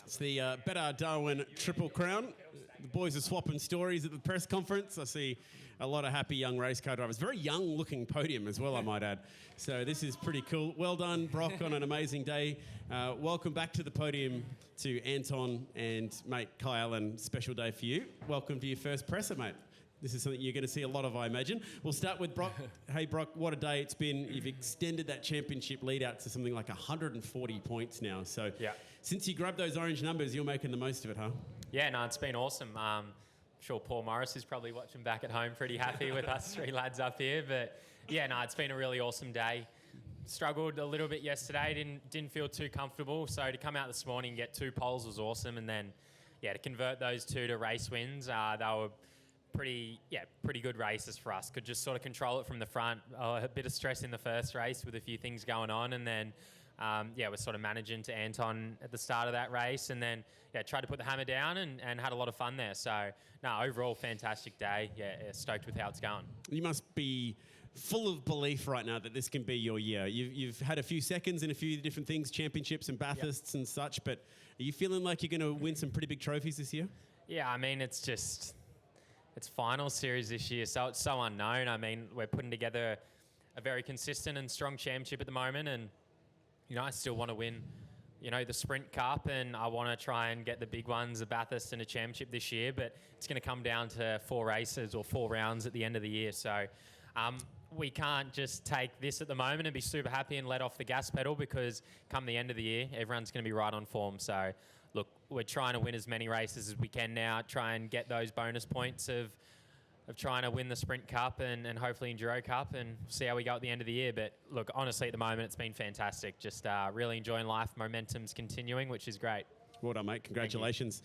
It's the betr Darwin Triple Crown. The boys are swapping stories at the press conference. I see a lot of happy young race car drivers. Very young-looking podium as well, I might add. So this is pretty cool. Well done, Broc, on an amazing day. Welcome back to the podium to Anton and mate Kai Allen. Special day for you. Welcome to your first presser, mate. This is something you're going to see a lot of, I imagine. We'll start with Broc. Hey, Broc, what a day it's been. You've extended that championship lead out to something like 140 points now. So since you grabbed those orange numbers, you're making the most of it, huh? Yeah, no, it's been awesome. I'm sure Paul Morris is probably watching back at home pretty happy with us three lads up here. But, yeah, no, it's been a really awesome day. Struggled a little bit yesterday, didn't feel too comfortable. So to come out this morning and get 2 poles was awesome. And then, yeah, to convert those 2 to race wins, they were pretty good races for us. Could just sort of control it from the front. A bit of stress in the first race with a few things going on, and then we're sort of managing to Anton at the start of that race, and then tried to put the hammer down and had a lot of fun there. So no, overall fantastic day. Yeah, stoked with how it's going. You must be full of belief right now that this can be your year. You've had a few seconds in a few different things, championships and Bathursts and such, but are you feeling like you're going to win some pretty big trophies this year? Yeah, I mean, it's final series this year, so it's so unknown. I mean, we're putting together a very consistent and strong championship at the moment, and I still want to win, the Sprint Cup, and I want to try and get the big ones, a Bathurst and a championship this year. But it's going to come down to 4 races or 4 rounds at the end of the year. So we can't just take this at the moment and be super happy and let off the gas pedal, because come the end of the year, everyone's going to be right on form. So look, we're trying to win as many races as we can now, try and get those bonus points of trying to win the Sprint Cup and hopefully Enduro Cup, and see how we go at the end of the year. But look, honestly, at the moment, it's been fantastic. Just really enjoying life. Momentum's continuing, which is great. Well done, mate. Congratulations.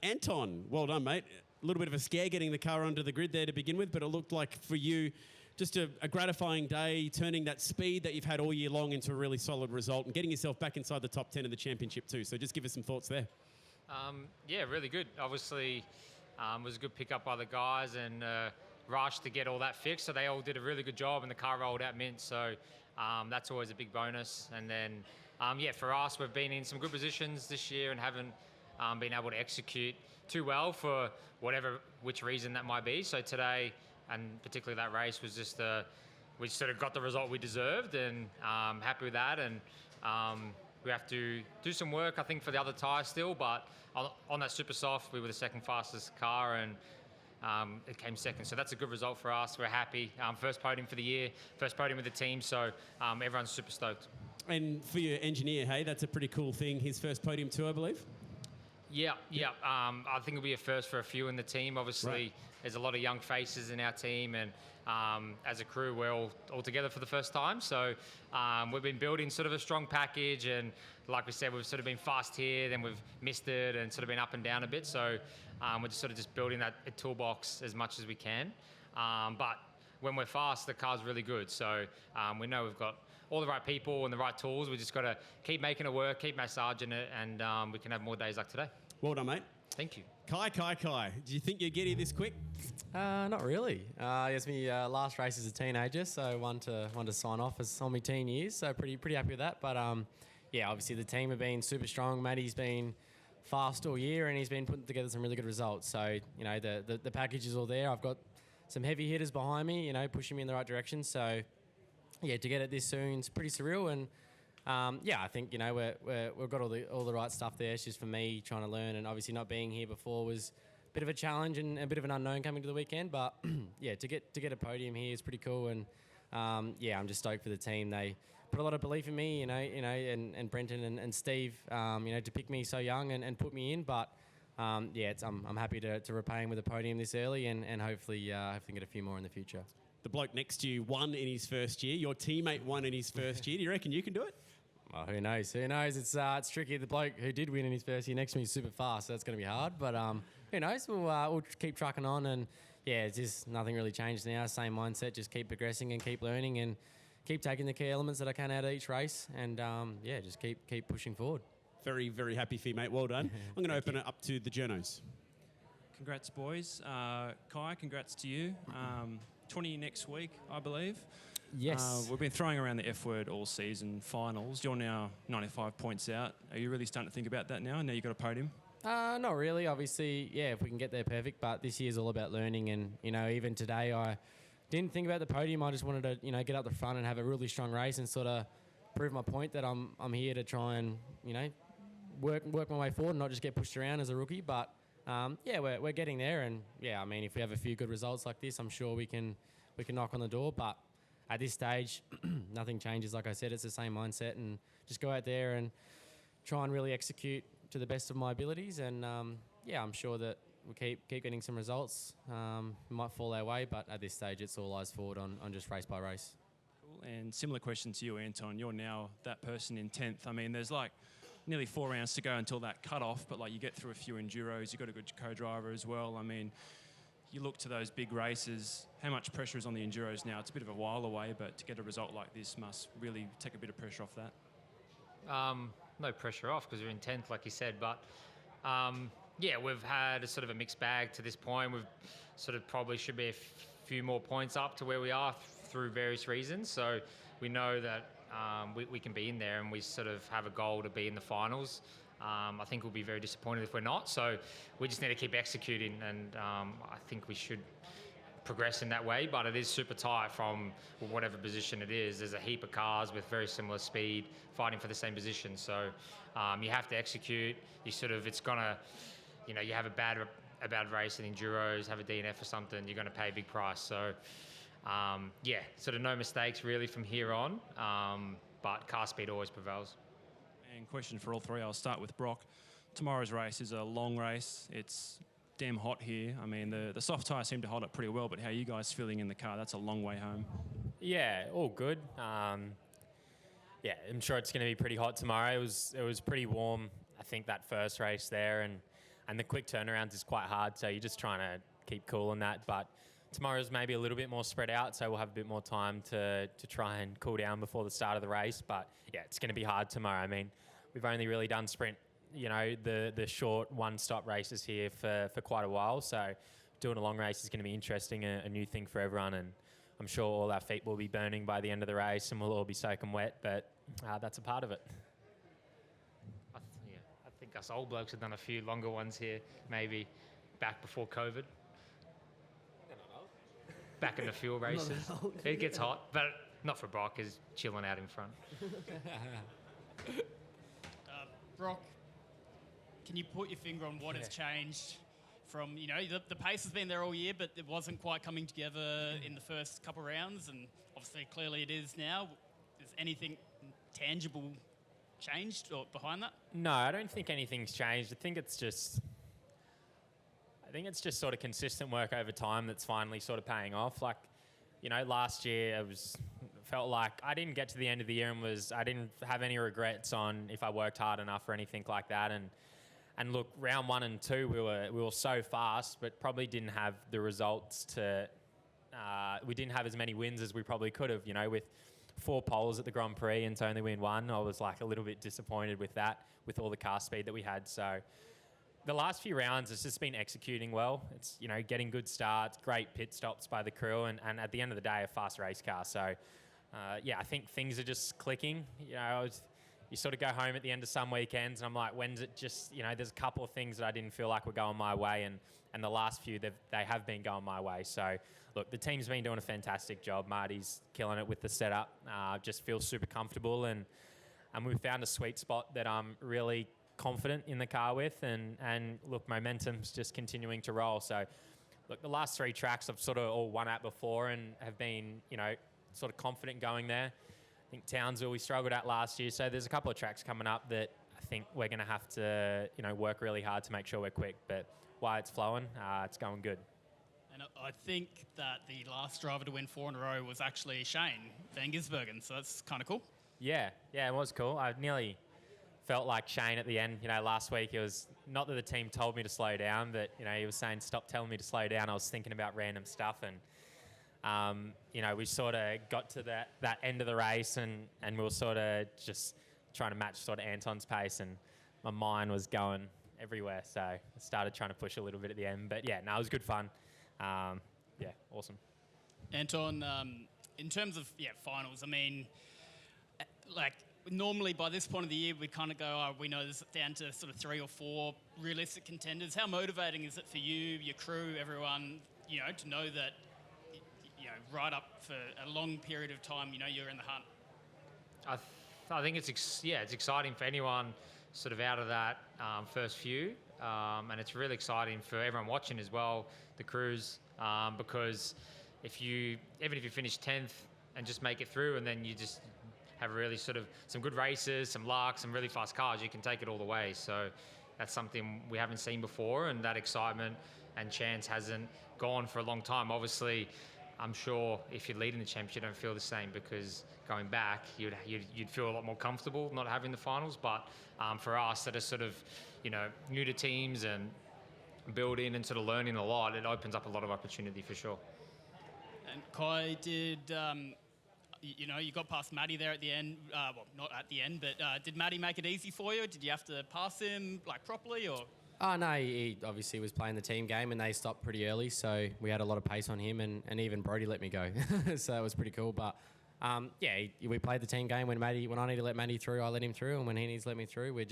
Anton, well done, mate. A little bit of a scare getting the car onto the grid there to begin with, but it looked like for you just a gratifying day, turning that speed that you've had all year long into a really solid result and getting yourself back inside the top 10 of the championship too. So just give us some thoughts there. Yeah, really good. Obviously, it was a good pickup by the guys, and rushed to get all that fixed. So they all did a really good job, and the car rolled out mint. So that's always a big bonus. And then, for us, we've been in some good positions this year and haven't been able to execute too well for which reason that might be. So today, and particularly that race, was just we sort of got the result we deserved, and happy with that. And we have to do some work, I think, for the other tyre still, but on that super soft, we were the second fastest car, and it came second. So that's a good result for us. We're happy. First podium for the year, first podium with the team, so everyone's super stoked. And for your engineer, hey, that's a pretty cool thing. His first podium too, I believe? Yeah. I think it'll be a first for a few in the team. Obviously, There's a lot of young faces in our team, and as a crew, we're all together for the first time. So we've been building sort of a strong package, and like we said, we've sort of been fast here, then we've missed it, and sort of been up and down a bit. So we're just sort of just building that toolbox as much as we can. But when we're fast, the car's really good. So we know we've got all the right people and the right tools. We just got to keep making it work, keep massaging it, and we can have more days like today. Well done, mate. Thank you. Kai. Do you think you'd get here this quick? Not really. It's my last race as a teenager, so one to sign off as on my teen years. So pretty happy with that. But obviously the team have been super strong. Matty's been fast all year, and he's been putting together some really good results. So the package is all there. I've got some heavy hitters behind me, pushing me in the right direction. So to get it this soon is pretty surreal. And I think we've got all the right stuff there. It's just for me trying to learn, and obviously not being here before was a bit of a challenge and a bit of an unknown coming to the weekend. But to get a podium here is pretty cool, and I'm just stoked for the team. They put a lot of belief in me, and Brenton and Steve, to pick me so young and put me in. But I'm happy to repay him with a podium this early, and hopefully get a few more in the future. The bloke next to you won in his first year. Your teammate won in his first year. Do you reckon you can do it? Well, who knows? It's tricky. The bloke who did win in his first year next to me is super fast, so that's going to be hard. But who knows? We'll keep trucking on, and it's just nothing really changed now. Same mindset, just keep progressing and keep learning and keep taking the key elements that I can out of each race, and just keep pushing forward. Very, very happy for you, mate. Well done. I'm going to open it up to the journos. Congrats, boys. Kai, congrats to you. 20 next week, I believe. Yes. We've been throwing around the F word all season, finals. You're now 95 points out. Are you really starting to think about that now? Now you've got a podium? Not really. Obviously, yeah, if we can get there, perfect. But this year's all about learning. And, even today I didn't think about the podium. I just wanted to, get up the front and have a really strong race and sort of prove my point that I'm here to try and, work my way forward and not just get pushed around as a rookie. But, we're getting there. And, if we have a few good results like this, I'm sure we can knock on the door. But at this stage, nothing changes. Like I said, it's the same mindset and just go out there and try and really execute to the best of my abilities. And, I'm sure that we'll keep getting some results. We might fall our way, but at this stage, it's all eyes forward on just race by race. Cool. And similar question to you, Anton. You're now that person in 10th. I mean, there's like nearly 4 rounds to go until that cut-off, but like you get through a few enduros. You've got a good co-driver as well. I mean, you look to those big races, how much pressure is on the enduros now? It's a bit of a while away, but to get a result like this must really take a bit of pressure off that. No pressure off because we're in 10th, like you said. But, we've had a sort of a mixed bag to this point. We've sort of probably should be a few more points up to where we are through various reasons. So we know that we can be in there and we sort of have a goal to be in the finals. I think we'll be very disappointed if we're not. So we just need to keep executing, and I think we should progress in that way. But it is super tight from whatever position it is. There's a heap of cars with very similar speed fighting for the same position. So you have to execute. It's gonna, you have a bad race in enduros, have a DNF or something, you're going to pay a big price. So sort of no mistakes really from here on. But car speed always prevails. And question for all three, I'll start with Broc. Tomorrow's race is a long race. It's damn hot here. I mean, the soft tyres seem to hold up pretty well, but how are you guys feeling in the car? That's a long way home. Yeah, all good. I'm sure it's going to be pretty hot tomorrow. It was pretty warm, I think, that first race there, and the quick turnarounds is quite hard, so you're just trying to keep cool on that. But tomorrow's maybe a little bit more spread out, so we'll have a bit more time to try and cool down before the start of the race. But yeah, it's going to be hard tomorrow. I mean, we've only really done sprint, the short one-stop races here for quite a while. So doing a long race is going to be interesting, a new thing for everyone. And I'm sure all our feet will be burning by the end of the race and we'll all be soaking wet, but that's a part of it. I think us old blokes have done a few longer ones here, maybe back before COVID. Back in the fuel races. It gets hot, but not for Broc, he's chilling out in front. Broc, can you put your finger on what has changed from, the pace has been there all year, but it wasn't quite coming together in the first couple of rounds, and obviously clearly it is now. Is anything tangible changed or behind that? No, I don't think anything's changed. I think it's just sort of consistent work over time that's finally sort of paying off. Like, last year felt like I didn't get to the end of the year and I didn't have any regrets on if I worked hard enough or anything like that. And look, round 1 and 2 we were so fast, but probably didn't have the results we didn't have as many wins as we probably could have. With 4 poles at the Grand Prix and to only win 1, I was like a little bit disappointed with that, with all the car speed that we had. So the last few rounds, it's just been executing well. It's, getting good starts, great pit stops by the crew, and at the end of the day, a fast race car. So, I think things are just clicking. You sort of go home at the end of some weekends, and I'm like, when's it just, there's a couple of things that I didn't feel like were going my way, and the last few, they have been going my way. So, look, the team's been doing a fantastic job. Marty's killing it with the setup. Just feels super comfortable, and we've found a sweet spot that I'm really confident in the car with, and look, momentum's just continuing to roll. So look, the last 3 tracks I've sort of all won at before and have been, sort of confident going there. I think Townsville we struggled at last year, so there's a couple of tracks coming up that I think we're going to have to, work really hard to make sure we're quick, but while it's flowing, it's going good. And I think that the last driver to win 4 in a row was actually Shane Van Gisbergen, so that's kind of cool. Yeah, it was cool. I nearly felt like Shane at the end. Last week it was not that the team told me to slow down, but he was saying stop telling me to slow down. I was thinking about random stuff, and we sort of got to that end of the race, and we were sort of just trying to match sort of Anton's pace, and my mind was going everywhere. So I started trying to push a little bit at the end, but it was good fun. Awesome. Anton, in terms of finals, I mean, like normally by this point of the year, we kind of go, oh, we know this is down to sort of 3 or 4 realistic contenders. How motivating is it for you, your crew, everyone, to know that, right up for a long period of time, you're in the hunt? I think it's exciting for anyone sort of out of that first few, and it's really exciting for everyone watching as well, the crews, because even if you finish 10th and just make it through, and then you just have really sort of some good races, some luck, some really fast cars, you can take it all the way. So that's something we haven't seen before, and that excitement and chance hasn't gone for a long time. Obviously, I'm sure if you're leading the championship, you don't feel the same, because going back, you'd feel a lot more comfortable not having the finals. But for us that are sort of, new to teams and building and sort of learning a lot, it opens up a lot of opportunity for sure. And Kai, did you got past Matty there at the end? Well, not at the end, but did Matty make it easy for you? Did you have to pass him properly, or? Oh, no, he obviously was playing the team game and they stopped pretty early, so we had a lot of pace on him, and even Brody let me go. So it was pretty cool. But, we played the team game. When I need to let Matty through, I let him through, and when he needs to let me through, we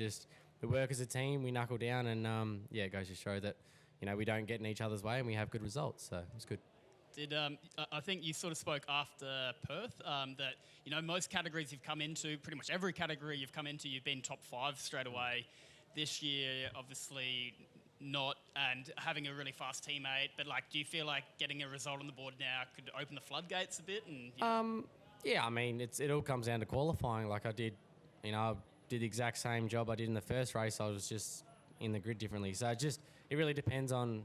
work as a team, we knuckle down, and, it goes to show that, we don't get in each other's way and we have good results, so it's good. I think you sort of spoke after Perth that, most categories you've come into, pretty much every category you've come into, you've been top 5 straight away. This year, obviously not, and having a really fast teammate. But do you feel like getting a result on the board now could open the floodgates a bit? And I mean, it all comes down to qualifying. Like I did the exact same job I did in the first race. I was just in the grid differently. So it really depends on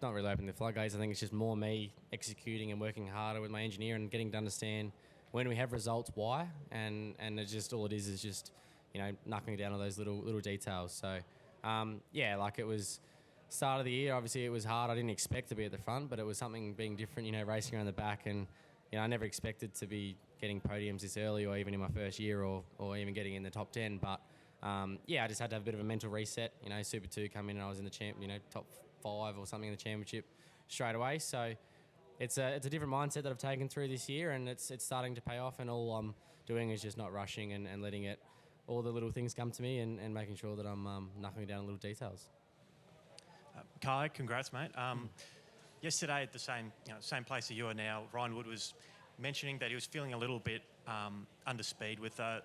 not really opening the floodgates. I think it's just more me executing and working harder with my engineer and getting to understand when we have results why, and it's just all it is just knuckling down on those little details. So, it was start of the year. Obviously, it was hard. I didn't expect to be at the front, but it was something being different, racing around the back. And, I never expected to be getting podiums this early or even in my first year or even getting in the top 10. But, I just had to have a bit of a mental reset. Super 2 come in and I was in the top 5 or something in the championship straight away. So, it's a different mindset that I've taken through this year, and it's starting to pay off. And all I'm doing is just not rushing and letting all the little things come to me and making sure that I'm knuckling down little details. Kai, congrats, mate. Yesterday at the same place that you are now, Ryan Wood was mentioning that he was feeling a little bit under speed with the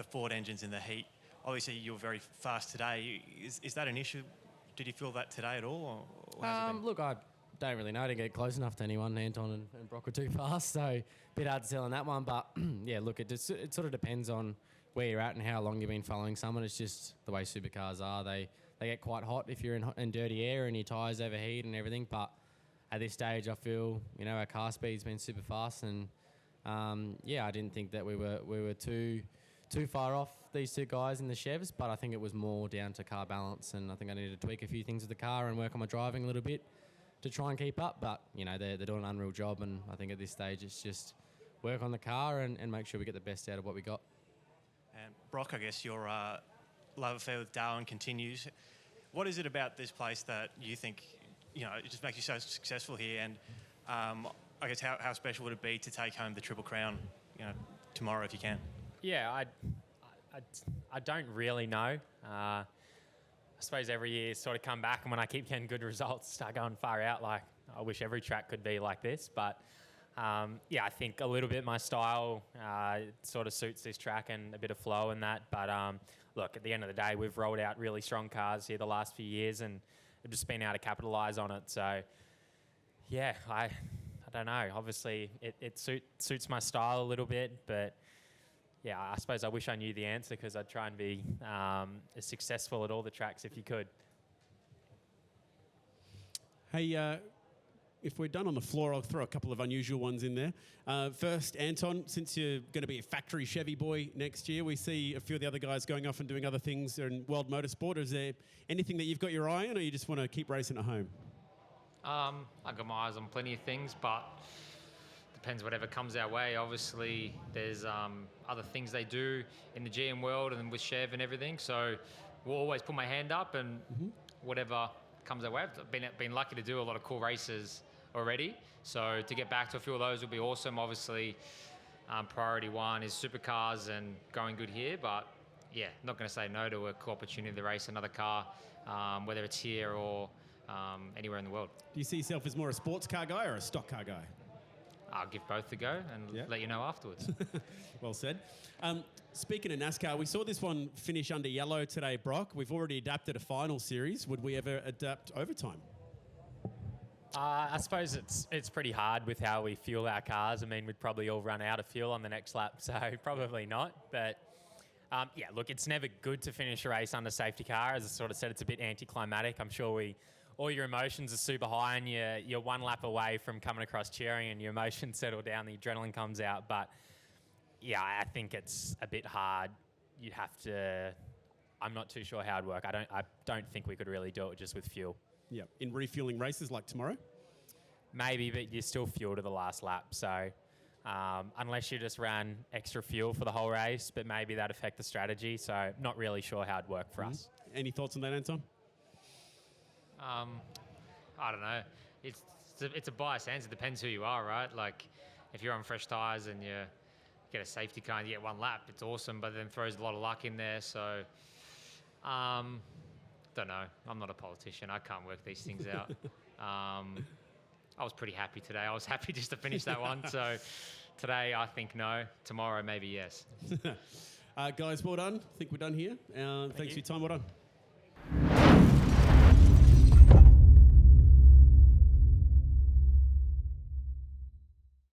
Ford engines in the heat. Obviously, you were very fast today. Is that an issue? Did you feel that today at all? Or how's it been? Look, I don't really know. I didn't get close enough to anyone. Anton and Broc were too fast, so a bit hard to tell on that one. But, look, it sort of depends on where you're at and how long you've been following someone. It's just the way supercars are. They get quite hot if you're in dirty air and your tyres overheat and everything. But at this stage, I feel our car speed's been super fast, and I didn't think that we were too far off these 2 guys in the Chevs. But I think it was more down to car balance, and I think I needed to tweak a few things with the car and work on my driving a little bit to try and keep up. But they're doing an unreal job, and I think at this stage it's just work on the car and make sure we get the best out of what we got. And Broc, I guess your love affair with Darwin continues. What is it about this place that you think, it just makes you so successful here? And I guess how special would it be to take home the Triple Crown, tomorrow if you can? Yeah, I don't really know. I suppose every year sort of come back, and when I keep getting good results, start going far out. I wish every track could be like this, but I think a little bit my style sort of suits this track and a bit of flow in that. But look, at the end of the day, we've rolled out really strong cars here the last few years, and we've just been able to capitalise on it. So, I don't know. Obviously, it suits my style a little bit, but I suppose I wish I knew the answer, because I'd try and be as successful at all the tracks if you could. Hey, if we're done on the floor, I'll throw a couple of unusual ones in there. First, Anton, since you're going to be a factory Chevy boy next year, we see a few of the other guys going off and doing other things in world motorsport. Is there anything that you've got your eye on, or you just want to keep racing at home? I've got my eyes on plenty of things, but depends whatever comes our way. Obviously, there's other things they do in the GM world and with Chev and everything. So we'll always put my hand up, and whatever comes our way. I've been lucky to do a lot of cool races already. So to get back to a few of those will be awesome. Obviously, priority one is supercars and going good here, but yeah, not going to say no to a cool opportunity to race another car, whether it's here or anywhere in the world. Do you see yourself as more a sports car guy or a stock car guy? I'll give both a go and let you know afterwards. Well said. Speaking of NASCAR, we saw this one finish under yellow today, Broc. We've already adapted a final series. Would we ever adapt overtime? I suppose it's pretty hard with how we fuel our cars. I mean, we'd probably all run out of fuel on the next lap, so probably not. But yeah, look, it's never good to finish a race under safety car. As I sort of said, it's a bit anticlimactic. I'm sure all your emotions are super high, and you're one lap away from coming across cheering, and your emotions settle down, the adrenaline comes out. But yeah, I think it's a bit hard. You'd have to. I'm not too sure how it'd work. I don't think we could really do it just with fuel. Yeah, in refueling races like tomorrow? Maybe, but you still fuel to the last lap. So unless you just ran extra fuel for the whole race, but maybe that'd affect the strategy. So not really sure how it'd work for us. Any thoughts on that, Anton? I don't know. It's a biased answer. It depends who you are, right? Like, if you're on fresh tyres and you get a safety car and you get one lap, it's awesome, but then throws a lot of luck in there. So, don't know. I'm not a politician. I can't work these things out. I was pretty happy today. I was happy just to finish that one. So today, I think no. Tomorrow, maybe yes. Guys, well done. I think we're done here. Thanks for your time. Well done.